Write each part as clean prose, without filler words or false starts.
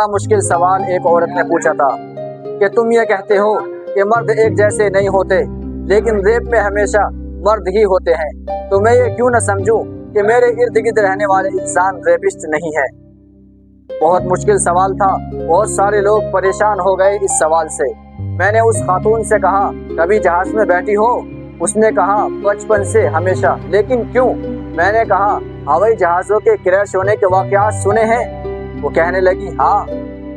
बड़ा मुश्किल सवाल एक औरत ने पूछा था कि तुम ये कहते हो कि मर्द एक जैसे नहीं होते, लेकिन रेप में हमेशा मर्द ही होते हैं, तो मैं ये क्यों न समझूं कि मेरे इर्द गिर्द रहने वाले इंसान रेपिस्ट नहीं है। बहुत मुश्किल सवाल था। बहुत सारे लोग परेशान हो गए इस सवाल से। मैंने उस खातून से कहा, कभी जहाज में बैठी हो? उसने कहा, बचपन से, हमेशा। लेकिन क्यों? मैंने कहा, हवाई जहाज़ों के क्रैश होने के वाक़यात सुने हैं? वो कहने लगी, हाँ,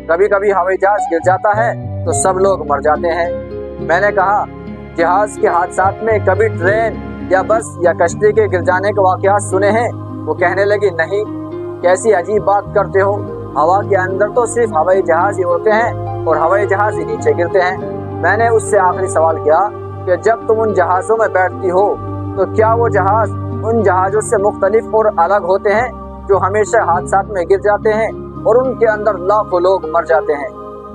कभी कभी हवाई जहाज गिर जाता है तो सब लोग मर जाते हैं। मैंने कहा, जहाज़ के हादसात में कभी ट्रेन या बस या कश्ती के गिर जाने के वाक़यात सुने हैं? वो कहने लगी, नहीं। कैसी अजीब बात करते हो, हवा के अंदर तो सिर्फ हवाई जहाज ही होते हैं और हवाई जहाज ही नीचे गिरते हैं। मैंने उससे आखिरी सवाल किया कि जब तुम उन जहाज़ों में बैठती हो तो क्या वो जहाज़ उन जहाज़ों से मुख्तलिफ और अलग होते हैं जो हमेशा हादसात में गिर जाते हैं और उनके अंदर लाखों लोग मर जाते हैं?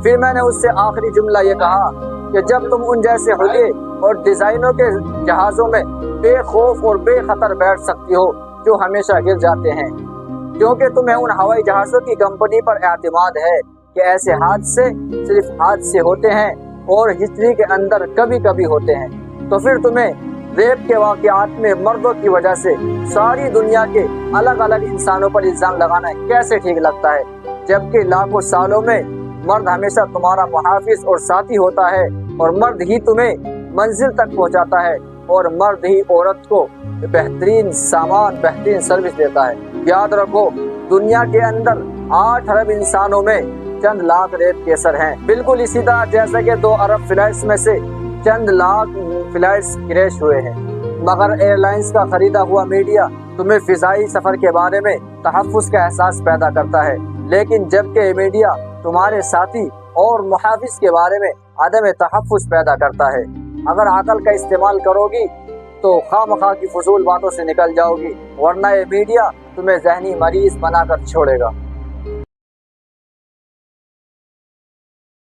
फिर मैंने उससे आखिरी जुमला ये कहा कि जब तुम उन जैसे हुलिये और डिज़ाइनों के जहाज़ों में बेखौफ और बेखतर बैठ सकती हो जो हमेशा गिर जाते हैं, क्योंकि तुम्हें उन हवाई जहाज़ों की कंपनी पर एतमाद है कि ऐसे हादसे सिर्फ हादसे होते हैं और हिस्ट्री के अंदर कभी कभी होते हैं। तो फिर तुम्हें रेप के वाक़यात में मर्दों की वजह से सारी दुनिया के अलग अलग इंसानों पर इल्ज़ाम लगाना कैसे ठीक लगता है, जबकि लाखों सालों में मर्द हमेशा तुम्हारा मुहाफिज और साथी होता है और मर्द ही तुम्हें मंजिल तक पहुंचाता है और मर्द ही औरत को बेहतरीन सामान, बेहतरीन सर्विस देता है। याद रखो, दुनिया के अंदर 8 अरब इंसानों में चंद लाख रेप केसर हैं। बिल्कुल इसी तरह जैसे कि 2 अरब फ्लाइट्स में से चंद लाख फ्लाइट्स क्रैश हुए हैं। मगर एयरलाइंस का खरीदा हुआ मीडिया तुम्हें फिजाई सफर के बारे में तहफ़्फ़ुज़ का एहसास पैदा करता है, लेकिन जबकि मीडिया तुम्हारे साथी और मुहाफिज के बारे में अदम तहफ़्फ़ुज़ पैदा करता है। अगर अकल का इस्तेमाल करोगी तो खामखा की फजूल बातों से निकल जाओगी, वरना ये मीडिया तुम्हें ज़हनी मरीज बनाकर छोड़ेगा।